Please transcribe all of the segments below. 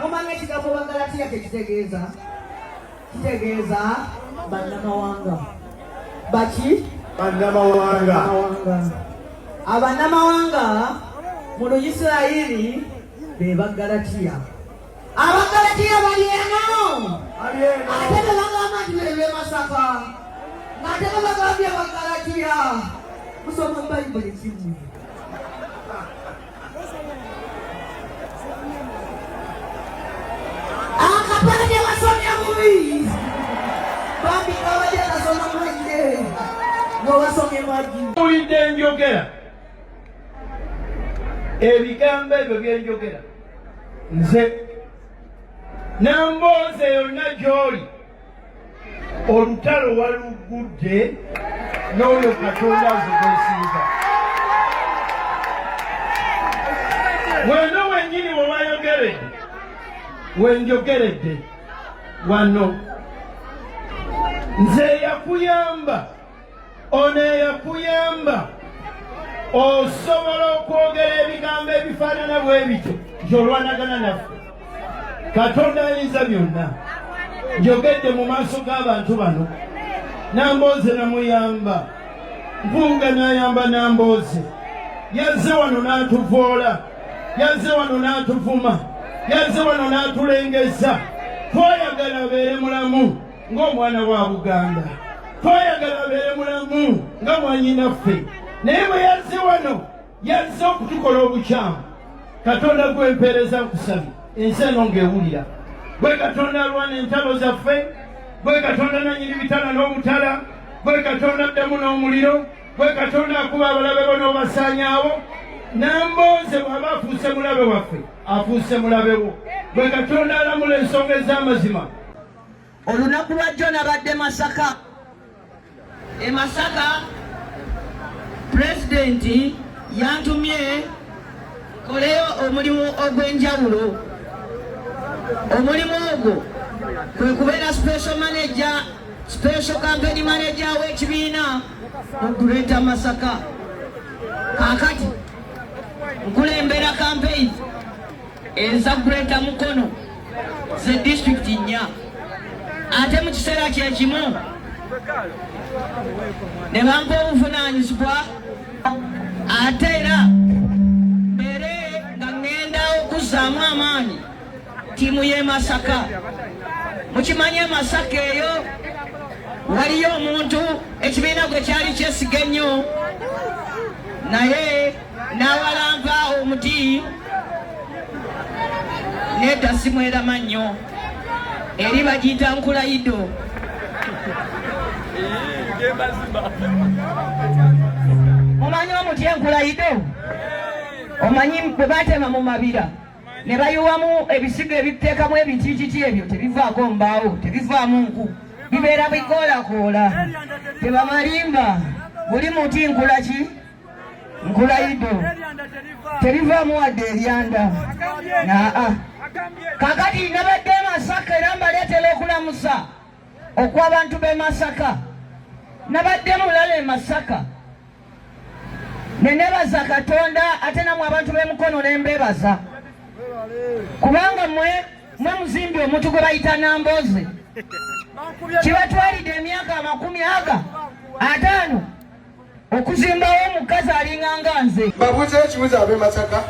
Mumanye ekigambo Bagalatiya tekitegeeza. Kitegeeza bannamawanga. Baki? Bannamawanga. Abannamawanga mu Isirayiri be Bagalatiya. Abagalatiya bali eno. Ate bagamba nti be Masaka. Ate bagambye Bagalatiya. Musoma Bayibuli kimu. Akapande wasomya mubi. Bambi kawaje nasoma mwanje. Ngo wasomye maji. Ulinde njogera. Ebigambo ebyo byenjogera. Nze Namboze yonna gy'oli olutalo walugudde n'oyo Katonda azigwesinza. Weno wennyini we wayogeredde wenjogeredde wano nze yakuyamba ono eyakuyamba osobola okwogera ebigambo ebifaanana bwe bityo gy'olwanagana naffe. Katonda ayinza byonna. Njogedde mu maaso g'abantu bano. Namboze namuyamba. Mpunga n'ayamba Namboze. Yazze wano n'atuvoola. Yazze wano n'atuvuma. Yazze wano n'atulengeza. Twayagala abeere mulamu ng'omwana wa Buganda. Twayagala abeere mulamu nga mwannyinaffe. Naye bwe yazze wano yazze okutukola obukyamu. Katonda gwempeereza nkusabye. Ensi eno ng'ewulira. Gwe Katonda alwana entalo zaffe. Gwe Katonda nannyini bitala n'obutala. Gwe Katonda addamu n'omuliro. Gwe Katonda akuba abalabe bo n'obasaanyaawo. Namboze bw'aba afuuse mulabe waffe afuuse mulabe wo. Gwe Katonda alamula ensonga ez'amazima. Olunaku lwajjo nabadde Masaka. E Masaka Pulezidenti yantumye koleyo omulimu ogw'enjawulo. Omulimu ogwo kwe kubeera special campaign manager w'ekibiina mu Greater Masaka. Kaakati nkulembera campaign eza Greater Mukono ze district nnya. Ate mu kiseera kyekimu ne bampa obuvunaanyizibwa ate era mbere nga ŋŋenda okuzzaamu amaanyi ttiimu y'e Masaka. Mukimanye Masaka eyo waliyo omuntu ekibiina gwe kyali kyesiga ennyo naye n'awalampa omuti nedda simwerama nnyo eri bagiyita Nkulayido. Omanyi omuti Nkulayido? Omanyi bwe batema mu mabira ne bayiwamu ebisigo ebiteekamu ebitiititi ebyo tebivaako mbaawo tebivaamu nku bibeera bikoolakoola tebamalimba. Buli muti nkulaki Nkulayido terivaamu wadde eryanda. Kakati nabadde Masaka era mbaleetera okulamusa okw'abantu b'e Masaka. Nabadde mulala e Masaka ne nebaza Katonda ate namwe abantu b'e Mukono ne mbebaza kubanga mwe muzimbye omuntu gwe bayita Namboze. Kibatwalidde emyaka 50 okuzimbawo omukazi alinganga nze. Babuuza ekibuuzo ab'e Masaka.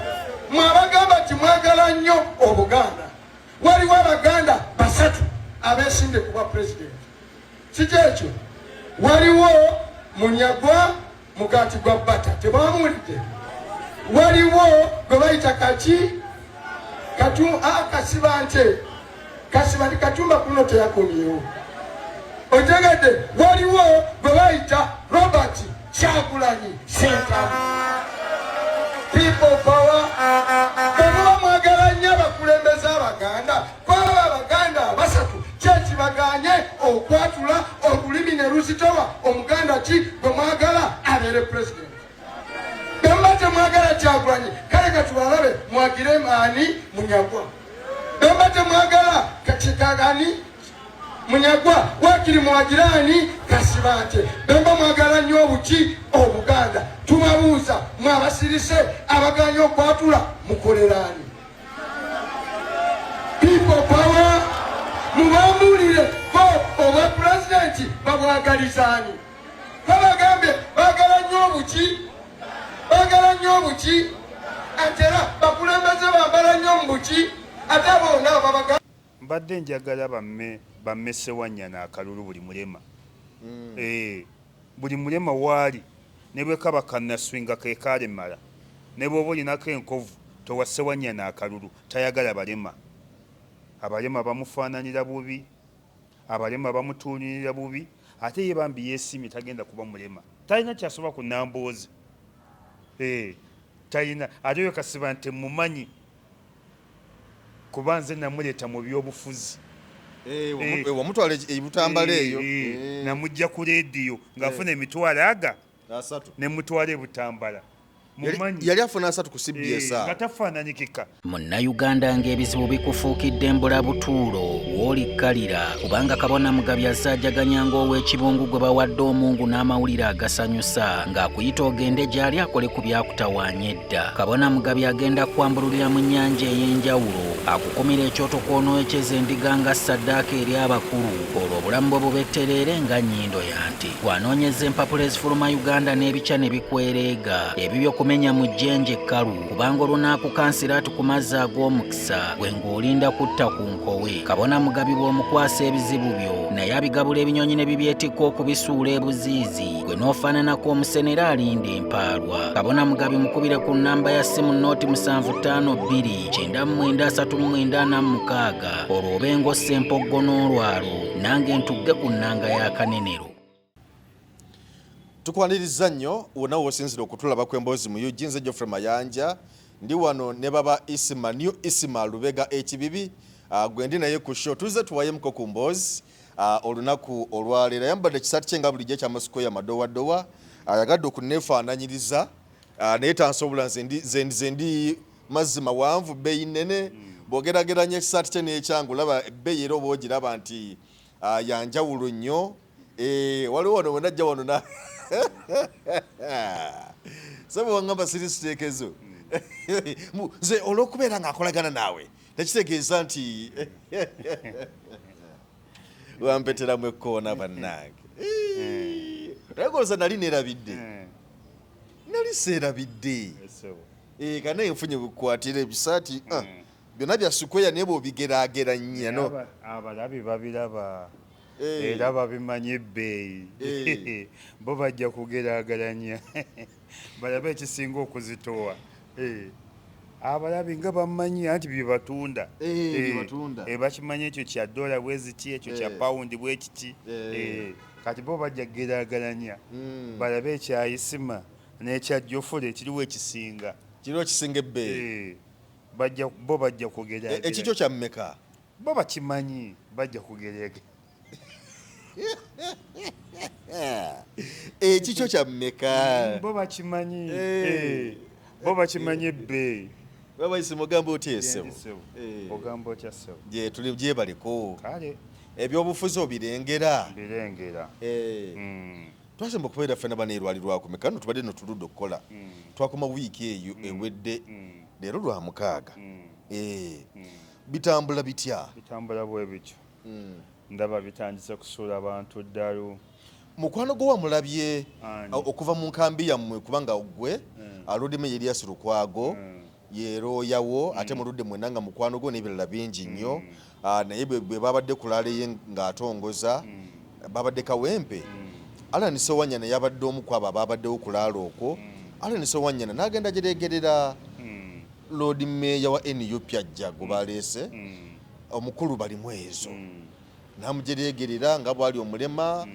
Mwabagamba nti mwagala nnyo Obuganda. Waliwo Abaganda basatu abeesinde kuba pulezidenti. Kiki ekyo? Waliwo Munyagwa Mugati gwa Bata tebwamuwulidde. Waliwo gwe bayita Kasibante. Kasiba ndi Katumba kuno teyakomyewo. Otegedde waliwo gwe bayita Robert Kyagulanyi Ssentamu. People power. Bwemuba mwagala nnyo abakulembeze Abaganda kwaba Abaganda basatu kyekibaganye okwatula olulimi ne luzitoba Omuganda ki gwe mwagala abeere pulezidenti. Bwemuba temwagala Kyagulanyi kale katubalabe mwagire ani Munyagwa. Bwemuba temwagala Kakikagani Munyagwa wakiri mwagirani Kasibante. Bwemuba mwagala nnyo obuki Obuganda tubabuuza mwabasirise abaganya okwatula mukolerani. mubambulire bo obwa pulezidenti babwagalizaani babagambye baagala nnyo obuki ate era bakulembeze bambala nnyo mu buki ate bonna babaga mbadde njagala bamme Ssewanyana akalulu buli mulema buli mulema waali ne bwe kaba kannaswinga ke kaalemala ne bw'oba olinako enkovu towa Ssewanyana akalulu tayagala balema. Abalema bamufaananira bubi, abalema bamutuunirira bubi, ate ye bambi yeesiimye tagenda kuba mulema. Talina kyasobola ku Namboozi. Talina ate yo kasiba nti mumanyi kuba nze namuleeta mu byobufuzi. Wamutwala ebutambala eyo namujja ku leediyo ng'afuna emitwalo aga ne mutwala ebutambala. Yali afuna 3 ku CBS ngatafaananyikika. Munnayuganda ng'ebizibu bikufuukidde embulabutuulo w'olikkalira kubanga Kabona Mugabi asaajaganyanga ow'ekibungu gwe bawadde omungu n'amawulire agasanyusa ng'akuyita ogende gy'ali akole ku byakutawaanya edda. Kabona Mugabi agenda kwambululira mu nnyanja ey'enjawulo akukumira ekyoto kw'onookyeza endiga nga ssaddaaka eri abakulu olwo obulamu bwe bubettereere nga nnyindo ya nti gw'anoonyeza empapula ezifuluma Uganda n'ebica ne bikwereega ebibyo kumenya mu jjenje ekkalu kubanga olunaakukansira ati ku mazzi ag'omukisa gwe ng'olinda kutta ku nkowe. Kabona Mugabi bw'omukwasa ebizibu byo naye abigabula ebinyonyi ne bibyetikka okubisuula ebuziizi gwe n'ofaananako omusenera alinda empaalwa. Kabona Mugabi mukubire ku nnamba ya ssimu nooti 7529 9346 olwo obenga Ssempoggo n'olwalo nange ntugge ku nnanga ya Kanenero. Tukwaniriza nnyo wonna wosinzira okutulaba kw'emboozi mu Eugene Geoffrey Mayanja ndi wano ne baba Isima New Isima Lubega ekibibi gwe ndi naye ku show tuze tuwayemuko ku mboozi olunaku olwaleero yambadde kisaati kye nga bulijjo ekyamasiko ya madowadowa ayagadde okuneefaananyiriza naye tansobola nze ndi mazzi mawanvu bbeeyi nnene bw'ogerageranya ekisaati kye n'ekyange olaba ebbeeyi era oba ogiraba nti yanjawulo nnyo waliwo wano bwe najja wano na saba wangamba siri siteekezo nze olw'okubeera ng'akolagana naawe nekitegeeza nti wampeteramu ekkoona bannange nayegoza nali neerabidde nali seerabidde kana enfunye bukwatira ebisaati byonna bya Square naye bw'obigeraageranya no abalabi babiraba era babimanyi ebbeeyi bo bajja kugeraageranya balabe ekisinga okuzitowa abalabi nga bamanyi anti byebatunda bakimanyi ekyo kya dola bweziti ekyo kya pawundi bwekiti kati bo bajja kugeraageranya balabe ekya Isima n'ekya Jofule ekiriwo ekisinga ebbeeyi bo bajja kugeraageranya ekikyo kya mmeka bo bakimanyi bajja kugeraageranya ekikyo kya mmeka bo bakimanyi ebbeeyi babayise mugamba otyesebo ogamba otya sebo gye tuli gyebaliko kale ebyobufuzi obirengera twasemba okubeera ffena baneerwalirwako mekano tubadde no tuludde okukola twakoma wiiki eyo ewedde leero lwa mukaaga bitambula bitya bitambula bwe bityo ndaba bitandise kusuula abantu ddalu mukwano gwo wamulabye okuva mu nkambi yammwe kubanga gwe aluddemu Elias Lukwago yerooyawo ate muludde mwenna nga mukwano gwo n'ebirala bingi nnyo naye bwe babadde kulaalaye ng'atongoza babadde Kawempe Alan Ssewanyana yabadde omu ku abo ababaddewo kulaala okwo Alan Ssewanyana n'agenda gyereegerera Lord Mayor wa NUP ajja gwe baleese omukulu balimu ezo namujereegerera nga bwali omulema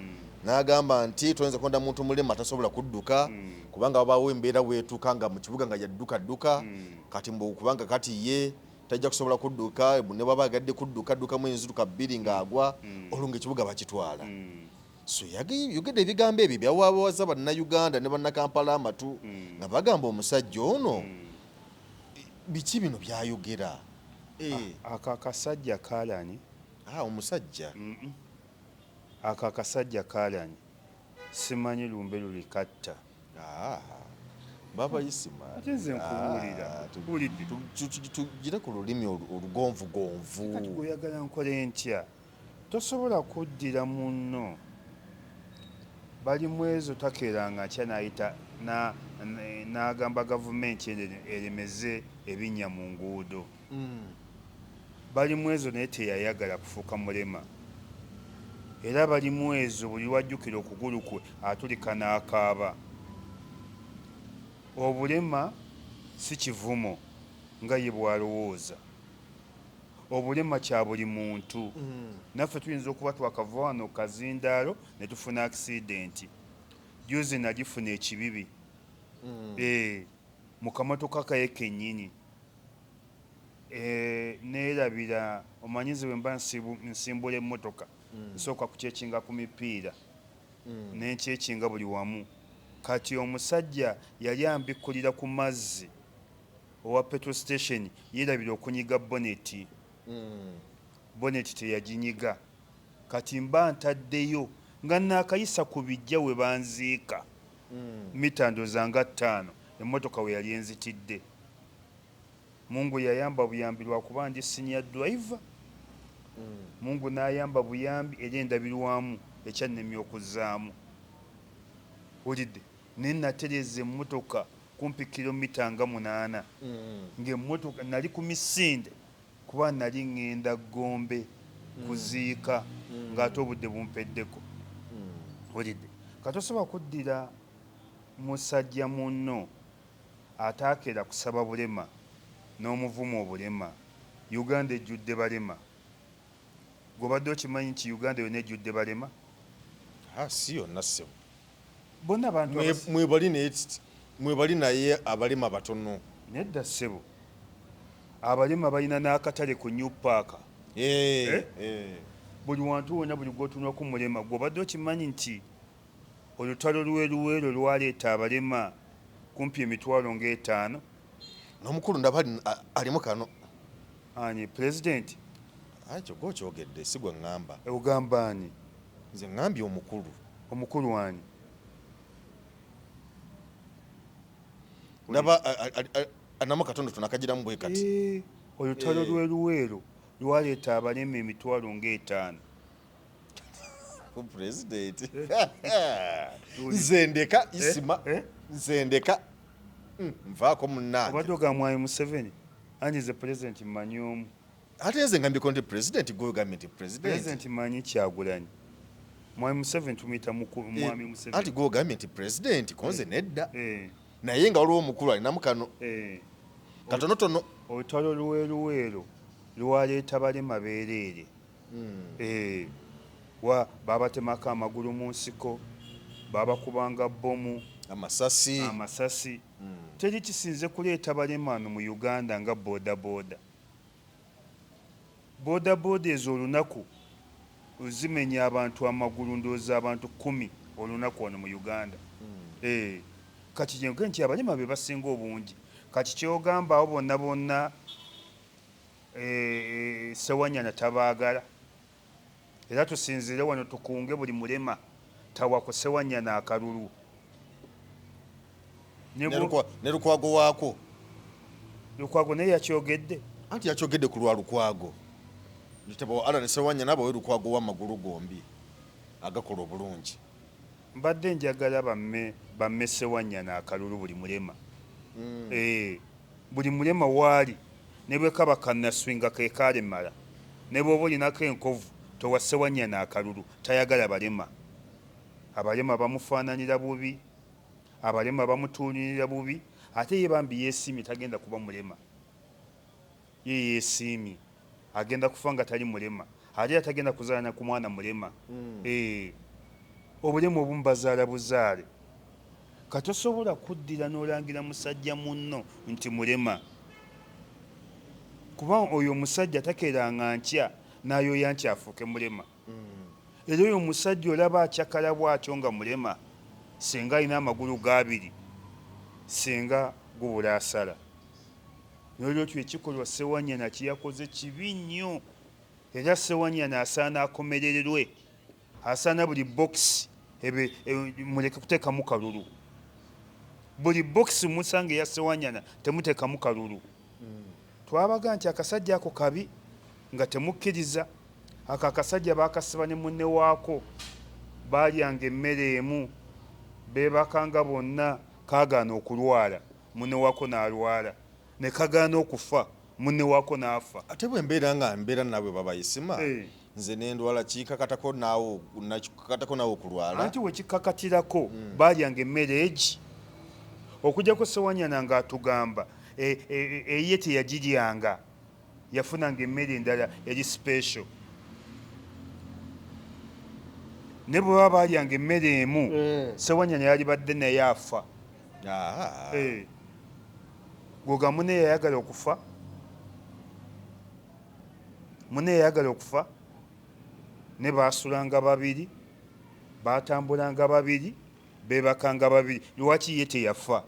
n'agamba nti toyinza konda muntu mulema tasobola kudduka kubanga babaawo embeera weetuuka nga mu kibuga nga yadduka kati mbu kubanga kati ye tajja kusobola kudduka ne baba agadde kuddukamu enziruka bbiri ng'agwa olwo ekibuga bakitwala so yogedde ebigambo ebyo byawaawaza bannayuganda ne bannakampala amatu nga bagamba omusajja ono biki bino byayogera ako akasajja kaalani omusajja ako akasajja kaalani simanyi lumbe lulikatta baba Isima ate nze nkubuulira tugira ku lulimi olugonvugonvu kati oyagala nkole ntya tosobola kuddira munno bali mu ezo takeeranga nkya n'ayita n'agamba gavumenti eremeze ebinnya mu nguudo bali mu ezo naye teyayagala kufuuka mulema era bali mu ezo buli wajjukira okugulu kwe atulika n'akaaba obulema si kivumo nga ye bw'alowooza obulema kya buli muntu naffe tuyinza okuba twakava wano kazindaalo ne tufuna akisidenti juzi nagifuna ekibibi mu kamotoka kaye kennyini neerabira omanyizi bwe mba nsimbula emmotoka nsooka kukyekinga ku mipiira nenkyekinga buli wamu kati omusajja yali ambikkulira ku mazzi owa petrol station yeerabira okunyiga boneti boneti teyaginyiga kati mba ntaddeyo nga naakayisa ku bijja we banziika mita ndozanga 5 emmotoka we yali enzitidde mungu yayamba buyambi lwakuba ndi senior driver mungu n'ayamba buyambi eri endabirwamu ekyannemye okuzaamu olidde naye natereeza emmotoka kumpi kilomita nga 8 ng'emmotoka nali ku misinde kuba nali ŋŋenda Gombe kuziika ng'ate obudde bumpeddeko olidde katosobola kuddira musajja munno ataakeera kusaba bulema n'omuvuma obulema Uganda ejjudde balema gobadde okimanyi nti Uganda yonna ejjudde balema si yonna ssebo bonna abantu mwebali naye abalema batono nedda ssebo abalema balina n'akatale ku New Park buli wantu wonna buli gwotunulako mulema gwobadde okimanyi nti olutalo lweruweero lwaleeta abalema kumpi emitwalo nga5 n'omukulu ndaba alimu kano ani pulezidenti ekyo gwokyogedde si gwe ŋŋamba ogamba ani nze ŋŋambye omukulu wani ndaba anamu katondo tunakagiramu bwe kati olutalo lweruweero lwaleeta abalema emitwalo nga5 pulezidenti nze ndeka isima nze ndeka nvaako munnange obadde ogamwayi Museveni anyize pulezidenti mmanyi omu ate nze ngambiko nti pulezidenti gweogambye nti pulezidenti manyi Kyagulanyi mwami Museveni tumuyita mwami Museveni anti gweogambye nti pulezidenti konze nedda naye nga waliwo omukulu alinamu kano katonotono olutalo lweruweero lwaleeta balema beereere babatemako amagulu mu nsiko babakubanga bbomu amasasi teri kisinze kuleeta balemaano mu Uganda nga boodabooda ezo olunaku zimenya abantu amagulu ndowooza abantu 10 olunaku wano mu Uganda kati kyenge nti abalema be basinga obungi kati kyogamba abo bonna Sewanyana tabaagala era tusinzire wano tukunge buli mulema tawako Sewanyana akalulu ne Lukwago waako Lukwago naye yakyogedde anti yakyogedde ku lwa Lukwago Ala ne Sewanyana abo Lukwago w'amagulu gombi agakola obulungi mbadde njagala bamme Sewanyana akalulu buli mulema buli mulema waali ne bwe kaba kannaswinga ke kalemala ne bw'oba olinako enkovu towa Sewanyana akalulu tayagala balema bamufaananira bubi abalema bamutuunirira bubi ate ye bambi yeesiimye tagenda kuba mulema ye yeesiimye agenda kufa nga tali mulema ate atagenda kuzaala ku mwana mulema obulema obumu bazaala buzaale katosobola kuddira n'olangira musajja munno nti mulema kuba oyo omusajja takeeranga nkya n'ayoya nti afuuke mulema era oyo omusajja olaba akyakala bw'atyo nga mulema singa alina amagulu g'abiri singa gubula asala n'olwekyo ekikolwa Sewanyana kyeyakoze kibi nnyo era Sewanyana asaana akomerererwe asaana buli bokisi muleke kuteekamu kalulu buli bokisi musanga eya Sewanyana temuteekamu kalulu twabaga nti akasajja ako kabi nga temukkiriza aka akasajja bakasiba ne munne waako balyanga emmere emu beebakanga bonna kaagaana okulwala munne waako n'alwala ne kagaana okufa munne waako n'afa. ate bwe mbeera naabwe babayisima nze nendwala kikakatako naawe okulwala anti wekikakatirako balyanga emmere egi okujjako Ssewanyana ng'atugamba eyiye teyagiryanga yafunanga emmere endala eri special ne bwe baba balyanga emmere emu Ssewanyana yalibadde naye afa. Goga munne yayagala okufa ne baasulanga babiri baatambulanga babiri beebakanga babiri lwaki ye teyafa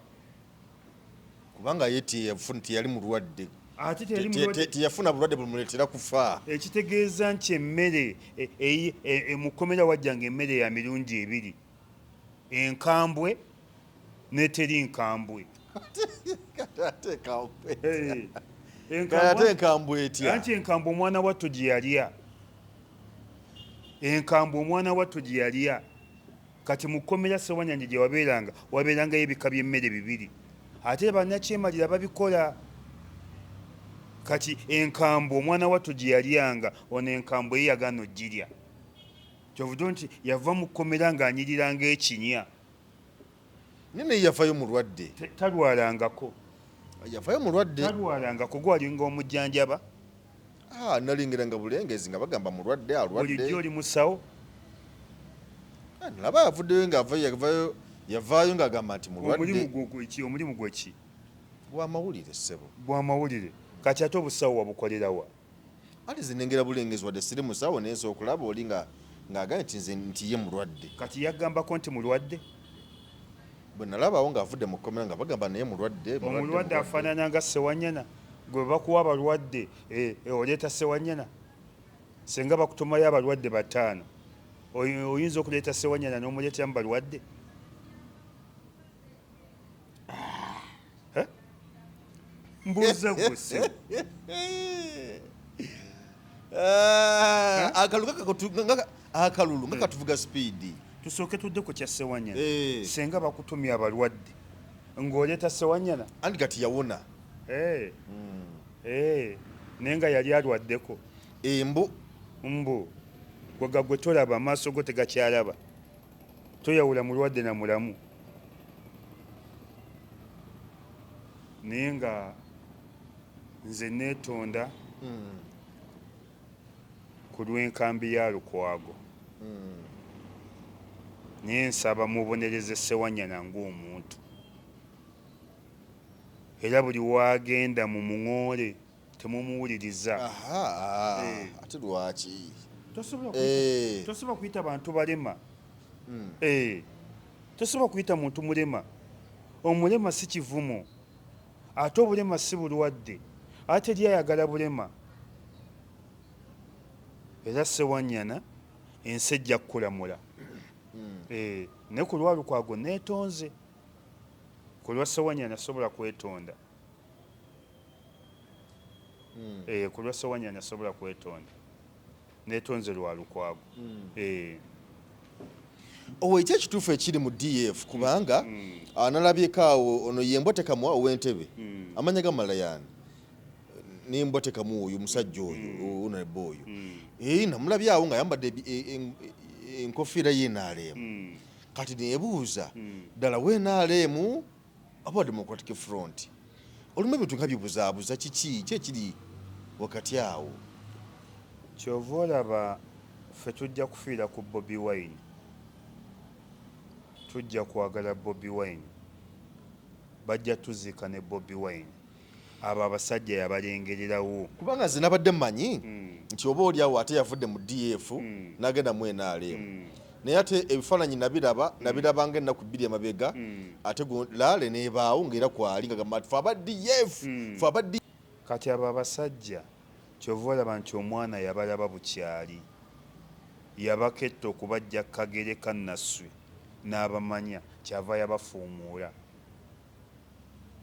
kubanga ye teyali mulwadde ate teyafuna bulwadde bumuleetera kufa. ekitegeeza nti emmere mukomera wajjanga emmere ya mirundi ebiri enkambwe neteri nkambwe. ate enkambwe etya anti enkambwe omwana wattu gye yalya kati mukomera Ssewanyana gye wabeerangayo ebika by'emmere bibiri ate bannakyemalira babikola kati enkambwe omwana wattu gye yalyanga ono enkambwe ye yagaana ogirya kyovuddwa nti yava mu kkomera ng'anyiriranga ekinya nene yafayo mulwadde talwalangako gwalinga omujjanjaba nalingeranga bulengezi nga bagamba mulwadde bulijjo oli musawo nalaba yavuddeyo yavaayo ng'agamba nti mulwadde. Omulimu gweki bwamawulire ssebo bwamawulire kati ate obusawo wabukolerawa ate zinengera bulengezi wadde siri musawo nensa okulaba oli ng'agambye nti ye mulwadde kati yagambako nti mulwadde bwe nalabawo ng'avudde mu kkomera nga bagamba naye mulwadde. Omulwadde afaanana nga Ssewanyana gwe bakuwa abalwadde oleeta Ssewanyana senga bakutumayo abalwadde 5 oyinza okuleeta Ssewanyana n'omuleeteramu balwadde. Mbuuza gwe akalulu nga katuvuga sipiidi. Tusooke tudde ku kya Ssewanyana senga bakutumya abalwadde ng'oleeta Ssewanyana anti kati yawona naye nga yali alwaddeko mbu gwe tolaba amaaso go tegakyalaba toyawula mulwadde na mulamu naye nga nze neetonda ku lw'enkambi ya Lukwago naye nsaba mubonereze Ssewanyana ng'omuntu era buli waagenda mu muŋoole temumuwuliriza. ate lwaki tosobola kuyita bantu balema tosobola kuyita muntu mulema. Omulema si kivumo ate obulema si bulwadde ate eri ayagala bulema. Era Ssewanyana ensi ejja kukulamula ne ku lwa Lukwago neetonze ku lwa Ssewanyana sobola kwetonda ku lwa Ssewanyana sobola kwetonda neetonze lwa Lukwago. Eki ekituufu ekiri mu DF kubanga nalabyeko awo ono ye Mbotekamu ow'Entebbe amanya gamala yani ne Mbotekamu oyo omusajja oyo Honorable oyo namulabye awo nga yambadde enkofiira y'NRM kati neebuuza ddala w'NRM aba Democratic Front olumu ebintu nga bibuzaabuza kiki ekiri wakati awo. Kyova olaba ffe tujja kufiira ku Bobi Wine tujja kwagala Bobi Wine bajja tuziika ne Bobi Wine abo abasajja yabalengererawo kubanga nze nabadde mmanyi nti oba oli awo ate yavudde mu DF n'agenda mu NRM naye ate ebifaananyi nabirabanga ennaku 2 emabega ate laale neebaawo ng'era kwali nga gamba fe aba DF fe aba kati abo abasajja kyova olaba nti omwana yabalaba bukyali yabaketta okubajja Kagere Kannasswe n'abamanya kyava yabafuumuula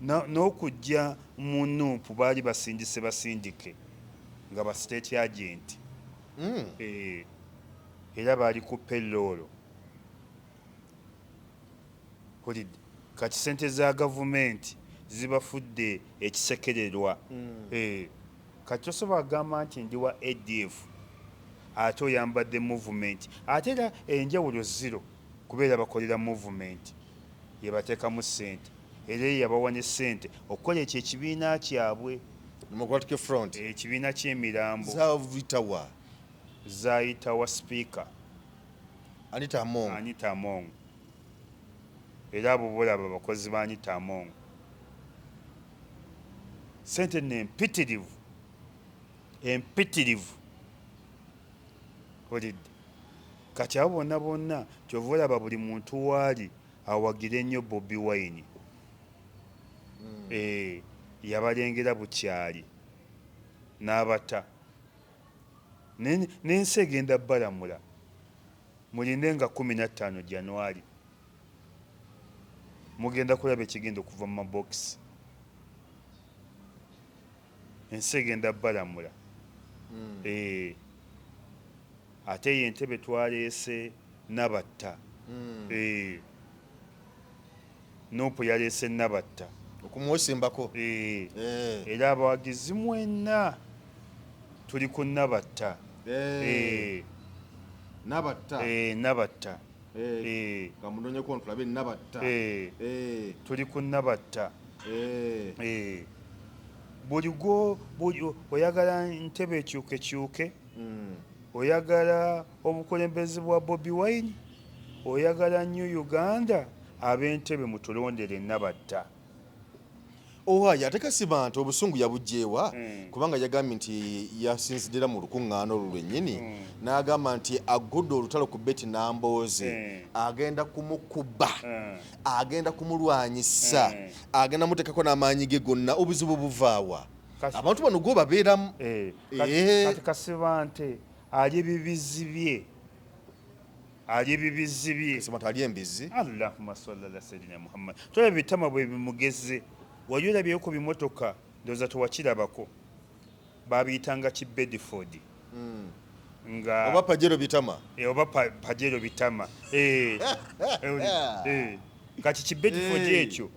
n'okujja mu Nuupu baali basindise basindike nga ba state agent era baali ku pelloolo kati sente za gavumenti zibafudde ekisekererwa. Kati osobola kugamba nti ndi wa ADF ate oyambadde movement ate era enjawulo zero kubeera bakolera movement yebateekamu ssente era yabawa ne ssente okukola ekyo ekibiina kyabwe Democratic Front ekibiina ky'emirambo zaayitawa sipiika Anita Among era abo bolaba abakozi ba Anita Among ssente nempitirivu olidde kati abo bonna kyova olaba buli muntu waali awagira ennyo Bobi Wine yabalengera bukyali n'abata n'ensi egenda balamula mulinde nga 15 January mugenda kulaba ekigenda okuva mu mabokisi ensi egenda balamula. Ate y'entebe twaleese Nabatta Nuupu yaleese Nabatta okumwesimbako era abawagizi mwenna tuli ku Nabatta Nabatta kamunonyeko ntulabe Nabatta tuli ku Nabatta buli oyagala ntebe ekyuke oyagala obukulembeze bwa Bobi Wine oyagala New Uganda ab'entebe mutulondere Nabatta. Owaye ate kasiba nti obusungu yabugyewa kubanga yagambye nti yasinzidira mu lukuŋŋaana olwo lwennyini n'agamba nti agudde olutalo ku Betty Nambooze agenda kumukuba agenda kumulwanyisa agenda muteekako n'amaanyi ge gonna obuzibu buvaawa abantu bano gwo babeeramu kati kasiba nti ali ebibizi bye simata ali embizi Allahumma salli ala sayyidina Muhammad tola bitama bwe bimugeze wali olabyeyo ku bimotoka ndowooza tewakirabako babiyitanga ki Bedford nga oba Pajero bitama oba Pajero bitama kati ki Bedford ekyo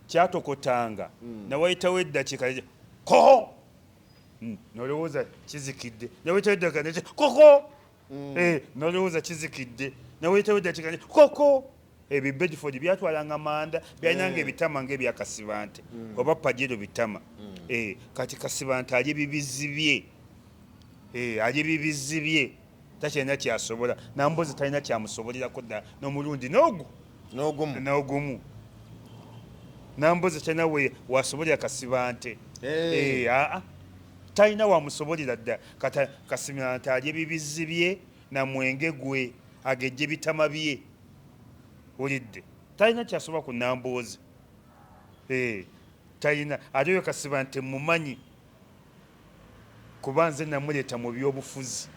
kyatokotanga nawayitawo eddakiika ko nolowooza kizikidde nawayitawo eddakiika koko nolowooza kizikidde nawayitawo eddakiika koko ebyo Bedford byatwalanga manda byalinanga ebitama ng'ebya Kasibante oba Pajero bitama kati Kasibante ali ebibizi bye takyalina kyasobola Nambooze talina kyamusobolerako dda n'omulundi n'ogumu Nambooze talina wasobolera Kasibante talina wamusobolera dda kati Kasibante ali ebibizi bye na mwenge gwe agejja bitama bye olidde talina kyasobola ku Nambooze talina ate oyo Kasibante mumanyi kuba nze namuleeta mu byobufuzi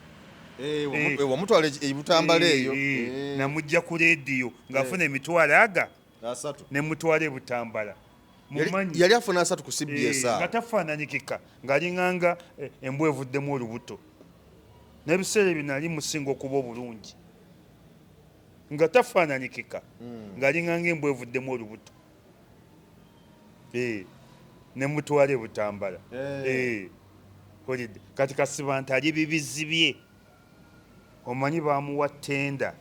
wamutwala ebutambala eyo namujja ku leediyo ng'afuna emitwalo ne mutwala ebutambala mumanyi yali afuna 3 ku CBS nga tafaananyikika ng'alinganga embwa evuddemu olubuto n'ebiseera ebyo nali musinga okuba obulungi nga tafaananyikika ng'alinganga embwa evuddemu olubuto ne mutwala ebutambala olidde kati Kasibante ali ebibizi bye omanyi bamuwa ttenda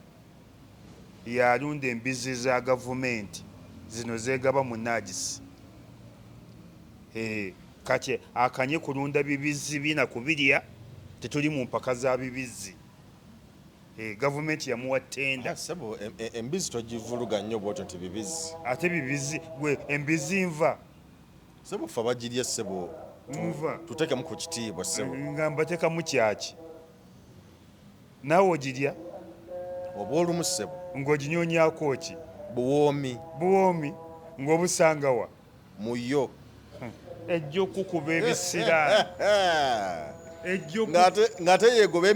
yalunda embizi za gavumenti zino zeegaba mu Najisi kati akanye kulunda bibizi bina kubirya tetuli mu mpaka za bibizi gavumenti yamuwa ttenda sebo embizi togivuluga nnyo bwotyo nti bibizi ate bibizi gwe embizi nva sebo fe bagirya sebo nva tuteekemu ku kitiibwa sebo nga mbateekamu kyaki naawe ogirya oba olumu sebo ng'oginyonyako ki buwoomi ng'obusangawa muyo ejja okukuba ebisira ng'ate yeegoba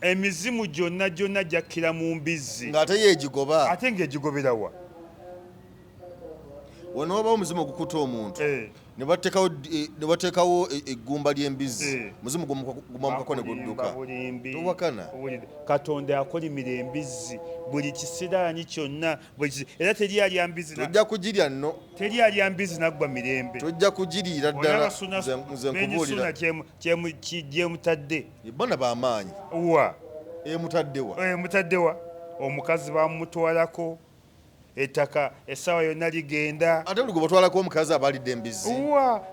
emizimu gyonna gyakkira mu mbizzi ng'ate yeegigoba ate ng'egigoberawa wano wabawo omuzimu ogukuta omuntu ne bateekawo eggumba ly'embizzi muzimu gumamukako ne gudduka towakana Katonda yakolimira embizzi buli kisiraanyi kyonna era teri alya mbizzi tojja kugirya nno teri alya mbizzi naggwa mirembe tojja kugiriira ddala nze nkubuulira gyemutadde bana b'amaanyi wa emutaddewa omukazi bamutwalako ettaka essaawa yonna ligenda ate buli gwe batwalako omukazi aba alidde embizzi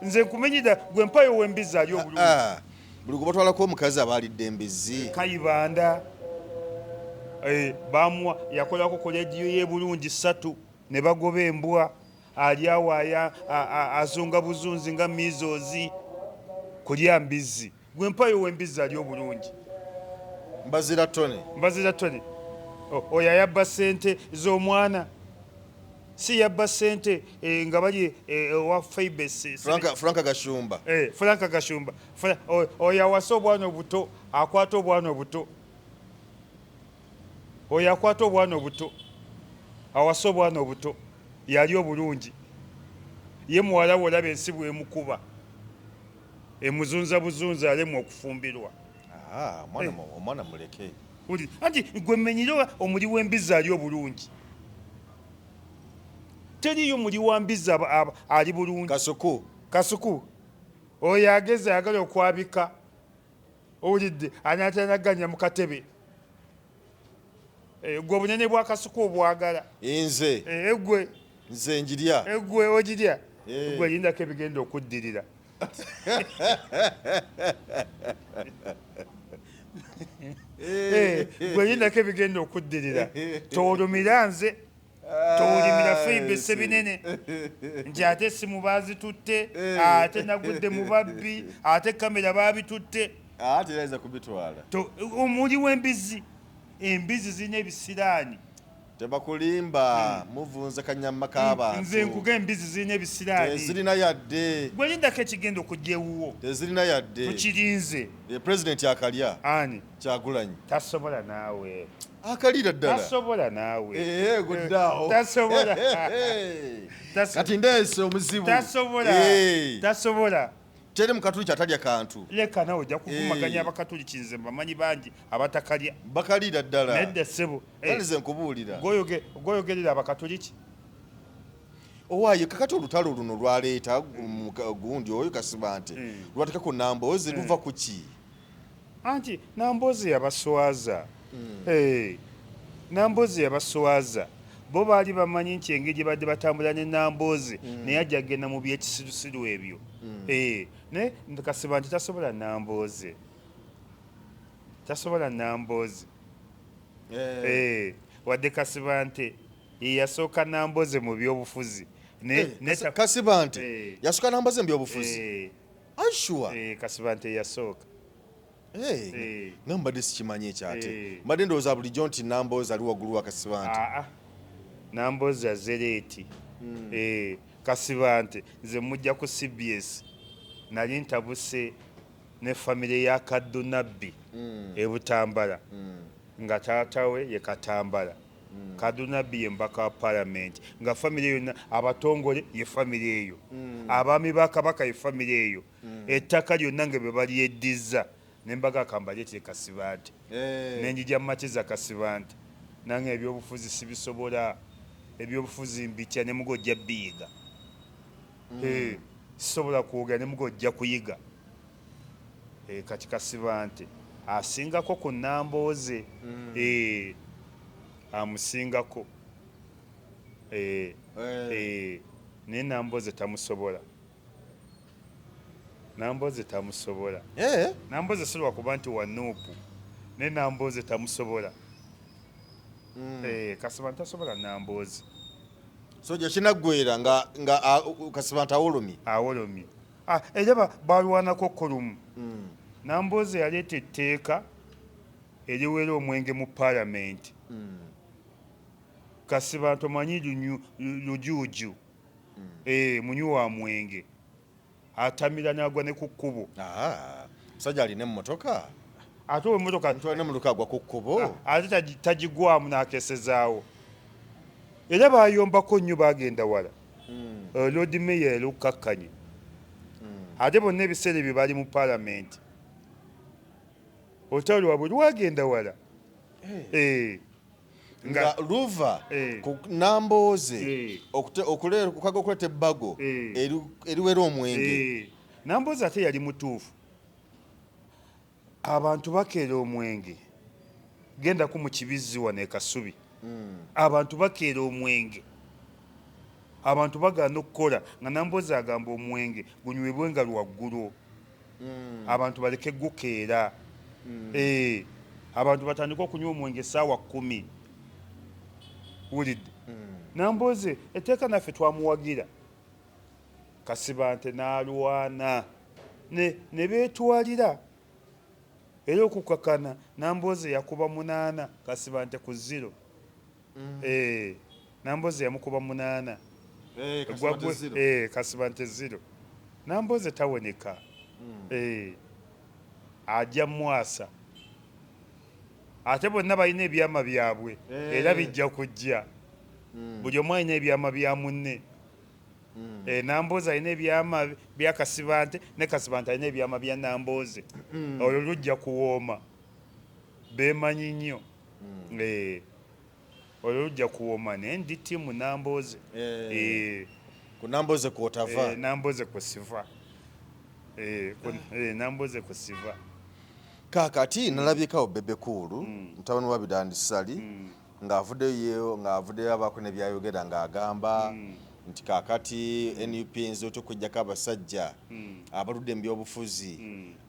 nze nkumenyera gwe mpayo w'embizzi ali obulungi buli gwe batwalako omukazi aba alidde embizzi kayibanda bamuwa yakolako kolediyo y'ebulungi 3 ne bagoba embwa ali awo azunga buzunzi nga mizozi kulya mbizzi gwe mpayo w'embizzi ali obulungi mbazira tone oyo ayabba ssente z'omwana si yabba ssente nga bali owa Faibes Franka Gashumba Franka Gashumba oyo awasa obwana obuto akwata obwana obuto oyo akwata obwana obuto awasa obwana obuto yali obulungi ye muwala we olaba ensi bwemukuba emuzunza buzunza alemu okufumbirwa omwana muleke anti gwe mmenyire omuli w'embizzi ali obulungi teriyo omuli wa mbizzi ali bulungi kasuku oyo ageze ayagala okwabika owulidde anatanaganya mu katebe gwe obunene bwa kasuku obwagala nze egwe nze njirya egwe ogirya gwe lindako ebigenda okuddirira gwe lindako ebigenda okuddirira toolumira nze towulimira Faibes binene nti ate essimu baazitutte ate nagudde mu babbi ate kamera baabitutte terayinza kubitwala omuli w'embizzi embizzi zirina ebisiraani tebakulimba muvunza kanyama k'abantu nze nkuga embizzi zirina ebisiraani tezirina yadde gwe lindako ekigenda okujja ewuwo tezirina yadde tukirinze pulezidenti akalya ani Kyagulanyi tasobola naawe akalira ddala tasobola naawe guddaawo tasobola kati ndeese omuzibu tasobola teri mukatuliki atalya kantu leka nawe ojja kuvumaganya abakatuliki nze mbamanyi bangi abatakalya bakalira ddala nedda ssebo nze nkubuulira goyogerera abakatuliki owaayo kakati olutalo luno lwaleeta gundi oyo Kasibante lwateka ku Namboozi luva ku ki anti Namboozi yabaswaza Namboozi yabaswaza bo baali bamanyi nti engeri gye badde batambula ne Namboozi naye ajja kgenda mu byekisirusiru ebyo naye Kasibante tasobola Namboozi wadde Kasibante yasooka Namboozi mu byobufuzi Kasibante yasooka Namboozi mu byobufuzi ansure Kasibante yasooka mbadde sikimanyi ekyate mbadde ndowooza bulijjo nti Namboozi ali waggulu wa Kasibante Namboozi azereeti Kasibante nze mujja ku CBS nali ntabuse ne famire ya Kaddu Nabbi ebutambala nga taata we ye Katambala Kaddu Nabbi ye mbaka wa Parliament nga famire yonna abatongole ye famire eyo abaami ba Kabaka ye famire eyo ettaka lyonna nga bwe balyeddiza nembaga akambaleetire Kasibante nenjija mumatiza Kasibante nange ebyobufuzi sibisobola ebyobufuzi mbitya ne mugojja biyiga sisobola kwogera ne mugojja kuyiga kati Kasibante asingako ku Namboozi amusingako naye Namboozi tamusobola Namboozi silwa kuba nti wanuupu naye Namboozi tamusobola Kasibante tasobola Namboozi so gye kinaggwera nga Kasibante awolomye era balwanako kolumu Namboozi yaleeta etteeka eriwera omwenge mu Parliament Kasibante omanyi lujuuju munywi wa mwenge atamira n'agwa ne ku kkubo musajja alina emmotoka ate emmotoka agwa ku kkubo ate tagigwamu n'akesezaawo era bayombako nnyo bagenda wala Lord Mayor lukakkanye ate bonna ebiseera ebyo bali mu paalamenti olutalo lwabwe lwagenda wala nga luva ku Nambooze okukaga okuleta ebbago eriwera omwenge. Nambooze ate yali mutuufu. Abantu bakeera omwenge gendaku mu Kibizzi wano e Kasubi. Abantu bakeera omwenge, abantu bagaana okukola nga Nambooze agamba omwenge gunywebwenga lwaggulu. Abantu baleke gukeera. Abantu batandika okunywa omwenge essaawa 10. Wulidde? Nambooze etteeka naffe twamuwagira. Kasibante n'alwana ne beetwalira. Era okukakana Nambooze yakuba 8 Kasibante ku 0. Nambooze yamukuba 8. Kasibante 0. Nambooze tawoneka. Ajja Mwasa. Ate bonna balina ebyama byabwe era bijja kujja. Buli omu alina ebyama bya munne. Nambooze alina ebyama bya Kasibante ne Kasibante alina ebyama bya Nambooze. Olwo lujja kuwooma. Beemanyi nnyo. Olwo lujja kuwooma naye ndi ttiimu Nambooze. Ku Nambooze kw'otava. Nambooze kusiva. Nambooze kusiva. Kaakati nalabyekawo Bebe Cool mutabani wa Bidandi Sali ng'avuddeyo abaako ne byayogera ng'agamba nti kaakati NUP enzo okujjako abasajja abaludde mu byobufuzi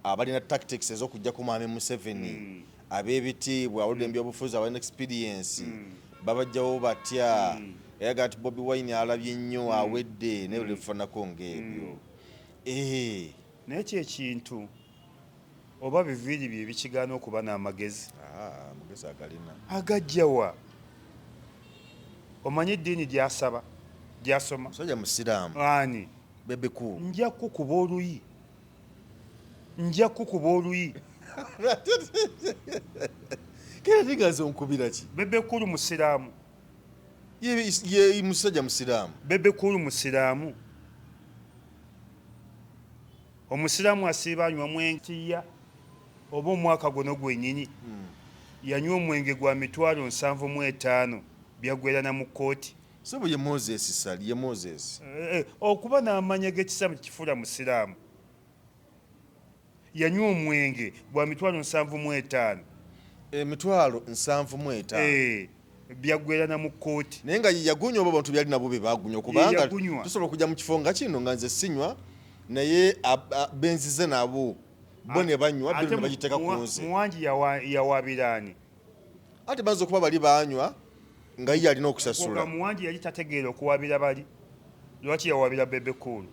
abalina tactics ez'okujjako Mwami Museveni ab'ebitiibwa abaludde mu byobufuzi abalina experience babajjawo batya eraga nti Bobi Wine alabye nnyo awedde nebyo bifaanako ng'ebyo. Naye kyekintu oba biviiri bye bikigaana okuba n'amagezi. Amagezi agalina Agajjawa. Omanyi eddiini gy'asaba gy'asoma. Musajja musiraamu. Ani? Bebe Cool. Nja kukuba oluyi. Kera tigaze onkubira ki? Bebe Cool musiraamu. Ye musajja musiraamu. Bebe Cool musiraamu. Omusiraamu asiiba anywa mwenge oba omwaka guno gwennyini yanywa omwenge gwa 75,000 byagwerana mu kkooti. So ye Moses Sali ye Moses. Okuba n'amanya g'ekisaamu kifuula musiraamu. Yanywa omwenge gwa 75,000. 75,000. Byagwerana mu kkooti. Naye nga yagunya oba abantu byali nabo be bagunya kubanga tusobola okujja mu kifo nga kino nga nze sinywa naye benzize nabo bo ne banywa bino ne bagiteeka ku nze. Muwangi yawabirani. Ate baza okuba bali banywa nga ye alina okusasula. Muwangi yali tategeera okuwabira bali. Lwaki yawabira Bebe Cool?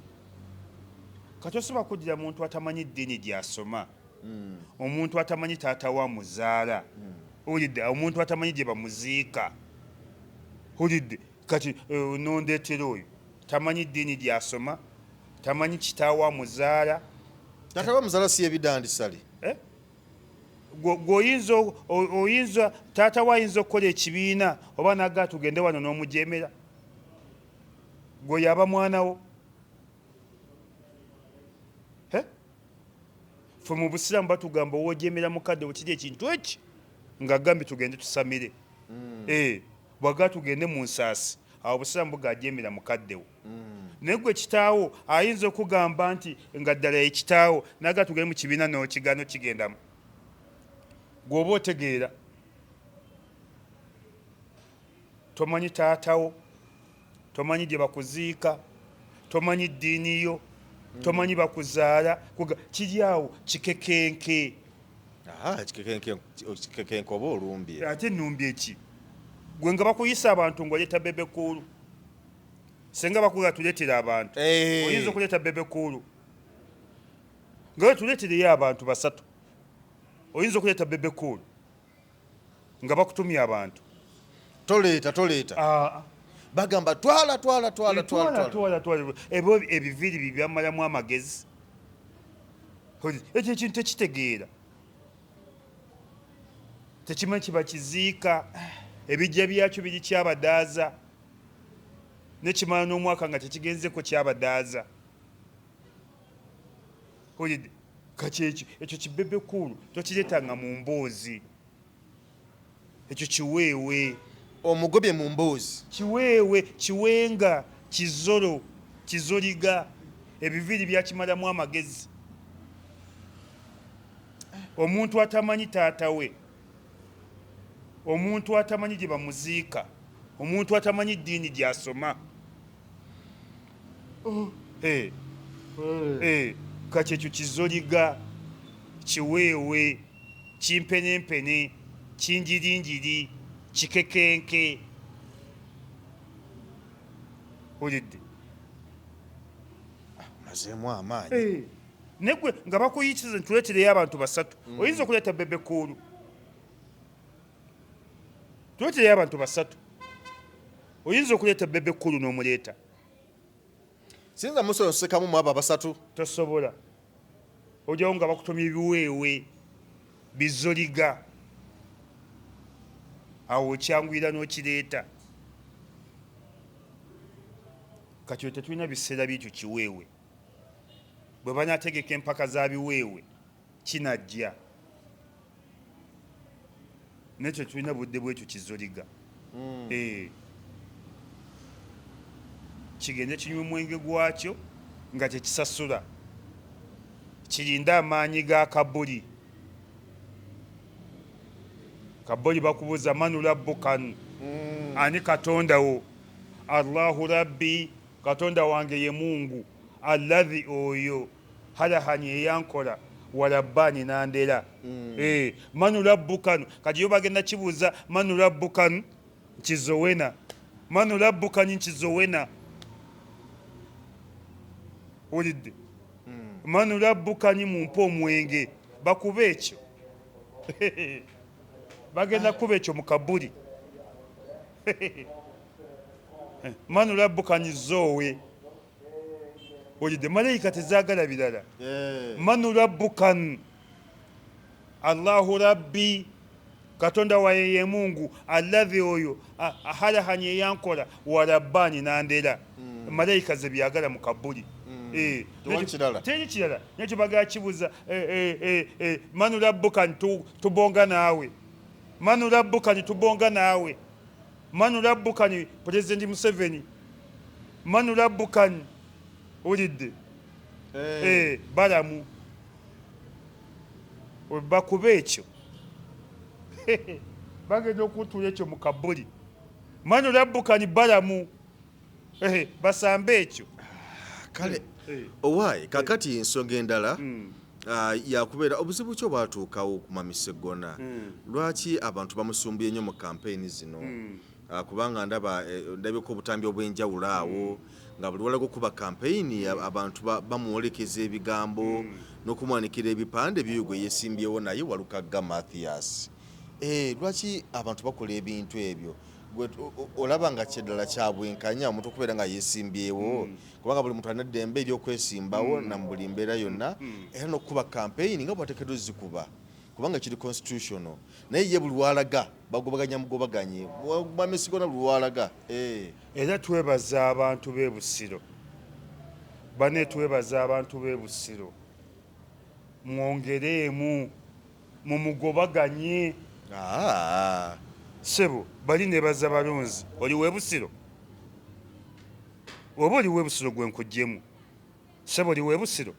Kati osobola kuddira muntu atamanyi ddiini gy'asoma. Omuntu atamanyi taata wa muzaala. Olidde omuntu atamanyi gye bamuziika. Olidde kati nondeetera oyo tamanyi ddiini gy'asoma. Tamanyi kitaawa muzaala. Taata wa muzaala si Bidandi Sali. Oyinza taata wa ayinza okukola ekibiina oba naga tugende wano n'omujeemera. Gwe yaba mwanawo. Ffe mu busiraamu batugamba owojeemera mukadde wekiri ekintu eki ng'agambye tugende tusamire. Bwaga tugende mu nsaasi awo obusiraamu bugajeemera mukaddewo. Naye gwe kitaawo ayinza okugamba nti nga ddala ekitaawo naga tugende mu kibiina n'okigaano kigendamu. Gw'oba otegeera tomanyi taatawo, tomanyi gye bakuziika, tomanyi ddiini yo, tomanyi bakuzaala, kiri awo kikekenke. Kikekenke oba olumbye. Ate nnumbye ki? Gwe nga bakuyisa abantu ng'oleeta Bebe Cool. Senga bakuga tuleetera abantu. Oyinza okuleeta Bebe Cool. Nga we tuleetereyo abantu 3. Oyinza okuleeta Bebe Cool. Nga bakutumya abantu. Toleeta. Bagamba twala. Ebyo ebiviiri byamalamu amagezi. Ekyo ekintu tekitegeera. Tekimanyi kiba kiziika. Ebijja byakyo biri kyabadaaza. nekimala n'omwaka nga tekigenzeko kyabadaaza olidde kati ekyo kibebekulu tokireetanga mu mboozi ekyo kiweewe omugobye mu mboozi kiweewe kiwenga kizolo kizoliga ebiviiri byakimalamu amagezi omuntu atamanyi taata we omuntu atamanyi gye bamuziika omuntu atamanyi ddiini gyasoma kati ekyo kizoliga kiweewe kimpenempene kinjirinjiri kikekenke olidde mazeemu amaanyi negwe nga bakuyitiriza ntuleetereyo abantu basatu oyinza okuleeta bebekulu tuleetereyo abantu basatu oyinza okuleeta bebekulu n'omuleeta sinza musonsekamu mu abo abasatu tosobola ojawo nga bakutomya ebiweewe bizoliga awo okyanguyira n'okireeta kati tetulina biseera byekyo kiweewe bwe banategeka empaka za biweewe kinajja nekyo tulina budde bwekyo kizoliga kigende kinywa omwenge gwakyo nga tekisasula kirinde amaanyi ga kabuli kabuli bakubuuza manu rabbukan ani katondawo allahu rabbi katonda wange ye mungu alladhi oyo halahani eyankola walabbani nandera manu rabbukan kati yo bagenda kibuuza manu rabbukan nkizowena manu rabbukan nkizowena olidde manu rabbukani mumpa omwenge bakuba ekyo bagenda kuba ekyo mu kabuli manu rabbukani zoowe olidde malayika tezaagala birala manu rabbukan allahu rabbi katonda waye ye mungu alladhi oyo ahalahani eyankola walabbani nandera malayika ze byagala mu kabuli teri kirala nekyo bagala kibuuza manu rabbukani tubonga naawe manu rabbukani tubonga naawe manu rabbukani pulezidenti Museveni manu rabbukani olidde balamu bakuba ekyo bagenda okutuula ekyo mu kabuli manu rabbukani balamu basambe ekyo kale owaayi kakati ensonga endala yakubeera obuzibu ki obwatuukawo ku Mami Sseggona lwaki abantu bamusumbuye nnyo mu kampeyini zino kubanga ndabiko obutambi obw'enjawulo awo nga buli walaga okuba kampeyini abantu bamuwolekeza ebigambo n'okumwanikira ebipande byo gwe yeesimbyewo naye Walukagga Mathias lwaki abantu bakola ebintu ebyo olaba nga kyeddala kyabwenkanya omuntu okubeera nga yeesimbyewo kubanga buli muntu alina eddembe eryokwesimbawo na mu buli mbeera yonna era n'okuba kampeyini nga bwateekeddwa zikuba kubanga kiri constitutional naye ye buli walaga bagobaganya mugobaganye Mami Sseggona buli walaga era twebaza abantu b'e Busiro bane twebaza abantu b'e Busiro mwongereemu mumugobaganye sebo bali nebaza balonzi oli w'e Busiro oba oli w'e Busiro gwe nkuggyemu sebo oli w'e Busiro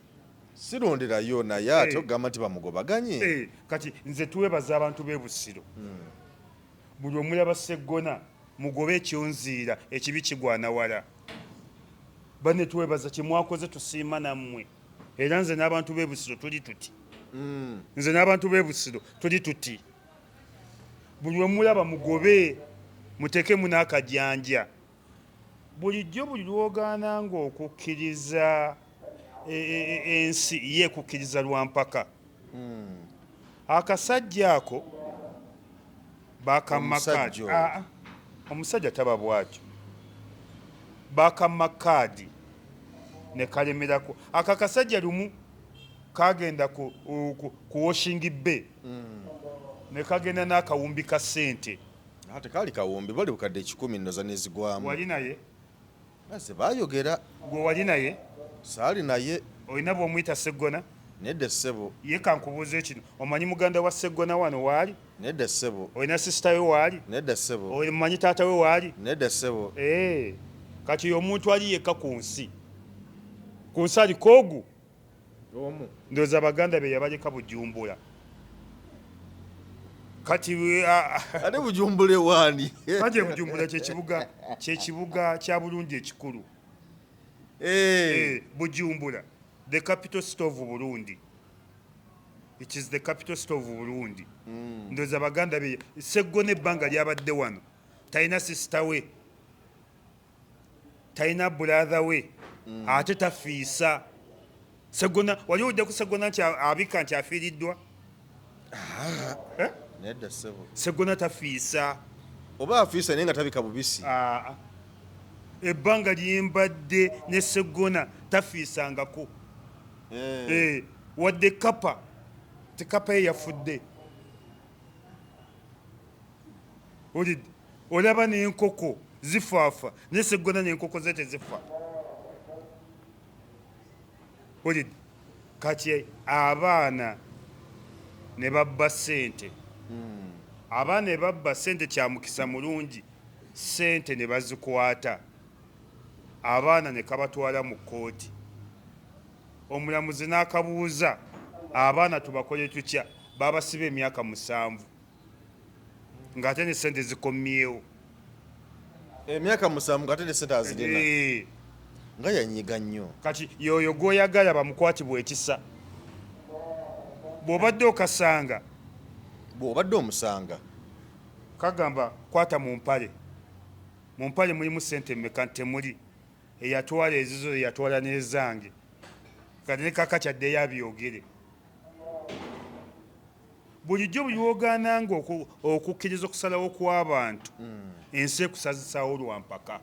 sironderayo naye ate ogamba nti bamugobaganye kati nze twebaza abantu b'e Busiro buli omulaba Sseggona mugobe ekyonziira ekibi kigwana wala bane twebaza kyemwakoze tusiima nammwe era nze n'abantu b'e Busiro tuli tuti nze n'abantu b'e Busiro tuli tuti buli omulaba mugobe mutekemu n'akajanja bulijjo buli lwogaana ng'okukkiriza ensi ye ekukkiriza lwampaka akasajja ako bakamakadi omusajja taba bwatyo bakamakadi ne kalemerako aka kasajja lumu kagenda ku washing bay ne kagenda n'akawumbi ka ssente ate kaali kawumbi bali bukadde 10 nno zanezigwamu wali naye ase bayogera gwe wali naye saali naye olina bw'omuyita Sseggona nedda ssebo ye kankubuuza ekino omanyi muganda wa Sseggona wano waali nedda ssebo olina sisita we waali nedda ssebo omanyi taata we waali nedda ssebo kati omuntu ali yekka ku nsi aliko ogu omu ndowooza baganda be yabaleka Bujumbura kati ate Bujumbura ewaani kati Bujumbura kyekibuga kya Burundi ekikulu Bujumbura the capital city of Burundi. It is the capital city of Burundi. Ndowooza baganda be Sseggona ebbanga lyabadde wano talina sister we talina brother we ate tafiisa Sseggona wali ojja ku Sseggona nti abika nti afiiriddwa nedda ssebo Sseggona tafiisa oba afiisa naye nga tabika bubisi ebbanga lyembadde ne Sseggona tafiisangako wadde kapa tekapa ye yafudde olaba n'enkoko zifaafa ne Sseggona n'enkoko ze tezifa kati abaana ne babba ssente abaana ne babba ssente kya mukisa mulungi ssente ne bazikwata abaana ne kabatwala mu kkooti omulamuzi n'akabuuza abaana tubakole tutya babasiba emyaka 7 ng'ate ne ssente zikomyewo emyaka 7 ng'ate ne ssente azirina nga yanyiga nnyo kati yoyo gw'oyagala bamukwatibwa ekisa bw'obadde okasanga bw'obadde omusanga kagamba kwata mu mpale mulimu ssente mmeka ntemuli eyatwala ezizo eyatwala n'ezange kati ne kaka kyaddeyo abyogere bulijjo buli okukkiriza okusalawo kw'abantu ensi ekusazisaawo lwampaka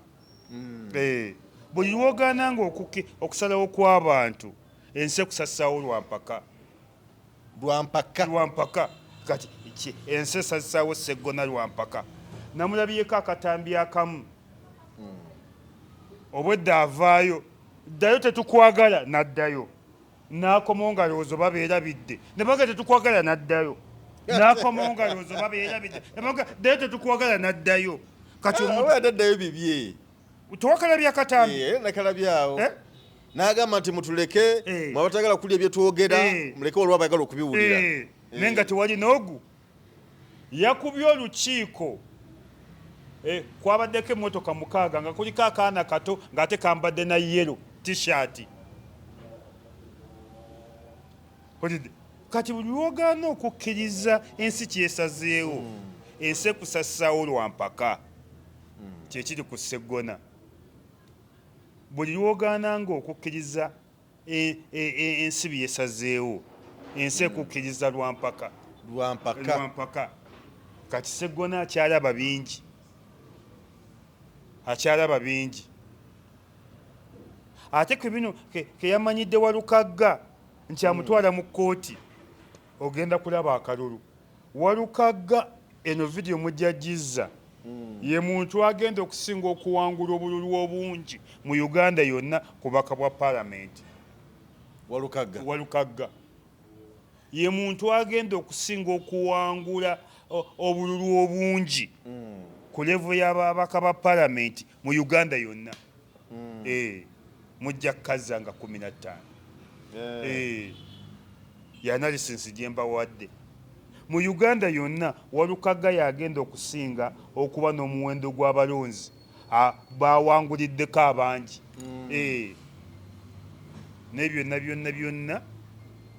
buli lwogaananga okusalawo kw'abantu ensi ekusazisaawo lwampaka kati ensi esazisaawo Sseggona lwampaka namulabyeko akatambi akamu obwedda avaayo ddayo tetukwagala n'addayo n'akomawo nga lowoozo babeerabidde ne baga tetukwagala n'addayo n'akomawo nga lowoozo babeerabidde ne baga ddayo tetukwagala n'addayo kati addayo bibye tewakalabya akatambi nakalabyawo n'agamba nti mutuleke mwabatagala kulya ebyetwogera muleke olwa bayagala okubiwulira naye nga tewali n'ogu yakubye olukiiko kwabaddeko emmotoka 6 nga kuliko akaana kato ng'ate kambadde na yero t-shirt kati buli lwogaana okukkiriza ensi kyesazeewo ensi ekusasaawo lwampaka kyekiri ku Sseggona buli lwogaananga okukkiriza ensi byesazeewo ensi ekukkiriza lwampaka kati Sseggona akyalaba bingi ate ku bino keyamanyidde Walukagga nti amutwala mu kkooti ogenda kulaba akalulu Walukagga eno vidiyo mujjajizza ye muntu agenda okusinga okuwangula obululu obungi mu Uganda yonna ku bubaka bwa paalamenti Walukagga ye muntu agenda okusinga okuwangula obululu obungi ku levo y'ababaka ba paalamenti mu Uganda yonna mujja kkaza nga 15 yanalisensi gye mbawadde mu Uganda yonna Walukagga yagenda okusinga okuba n'omuwendo gw'abalonzi bawanguliddeko abangi ne byonna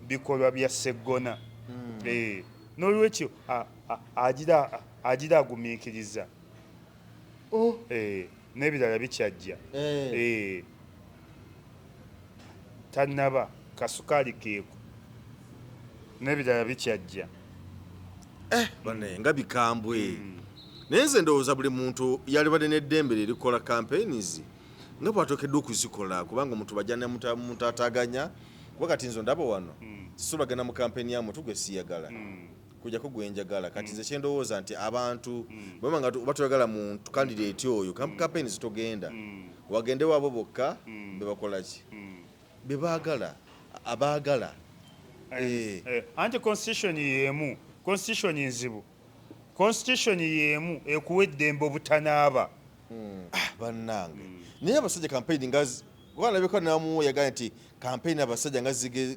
bikolwa bya Sseggona n'olwekyo agira agumiikiriza n'ebirala bikyajja tannaba kasukaali keeko n'ebirala bikyajja bane nga bikambwe naye nze ndowooza buli muntu yalibadde n'eddembe lirikola campaigns nga bw'atookeddwa okuzikola kubanga omuntu bajja nemuntu ataganya kuba kati nzo ndaba wano sisobagenda mu kampeni yamwe tugwe siyagala kujjako gwenjagala kati nze kyendowooza nti abantu bamanga oba toyagala muntu candidate oyo campaigns togenda wagende wabo bokka bebakola ki bebaagala abaagala anti constitution yemu constitution nzibu constitution yemu ekuwa eddembe obutanaaba bannange naye abasajja campaign ngazi walabika namu yagamba nti campaign abasajja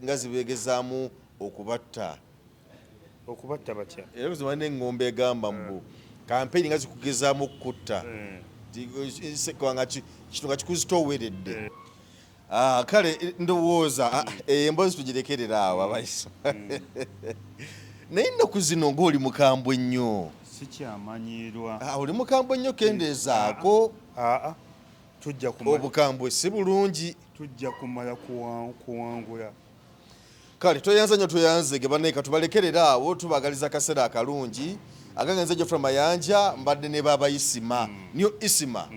ngazibegezaamu okubatta batya era kuzima n'engombe egamba mbu campaign ngazikugezaamu okukutta kino nga kikuzitooweredde kale ndowooza emboozi tugirekerera awo abayiso naye ennaku zino ng'oli mukambwe nnyo sikyamanyirwa oli mukambwe nnyo kendeezaako tujja kumala obukambwe si bulungi tujja kumala kuwangula kale toyanza nnyo toyanzege bannaye katubalekerera awo tubagaliza akaseera akalungi agangenze Geoffrey Mayanja mbadde ne baba Isima niyo Isima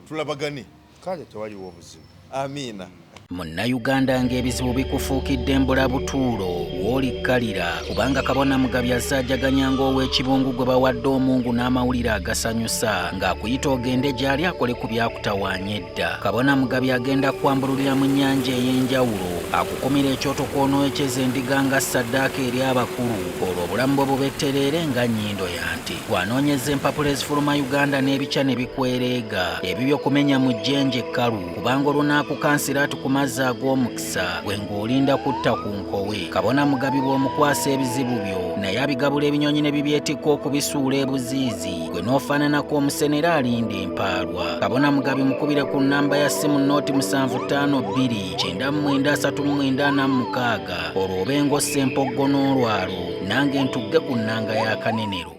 tulabagane kale tewaliwo obuzibu amiina Munnayuganda ng'ebizibu bikufuukidde mbulabutuulo w'olikkalira kubanga Kabona Mugabi asaajaganya ng'ow'ekibungu gwe bawadde omungu n'amawulire agasanyusa ng'akuyita ogende gy'ali akole ku byakutawaanya edda. Kabona Mugabi agenda kwambululira mu nnyanja ey'enjawulo akukumira ekyoto kw'onooyekeza endiga nga ssaddaaka eri abakulu olwo obulamu bwe bubettereere nga nnyindo ya nti bw'anoonyeza empapula ezifuluma Uganda n'ebikya ne bikwereega ebibyo kumenya mu jjenje ekkalu kubanga olunaakukansira tukuma amazzi ag'omukisa gwe ng'olinda kutta ku nkowe. Kabona Mugabi bw'omukwasa ebizibu byo naye abigabula ebinyonyi ne bibyetikka okubisuula ebuziizi gwe n'ofaananako omusenera alinda empaalwa. Kabona Mugabi mukubire ku nnamba ya ssimu nooti 7529 9346 olwo obenga ossa empoggo n'olwalo nange ntugge ku nnanga ya Kanenero.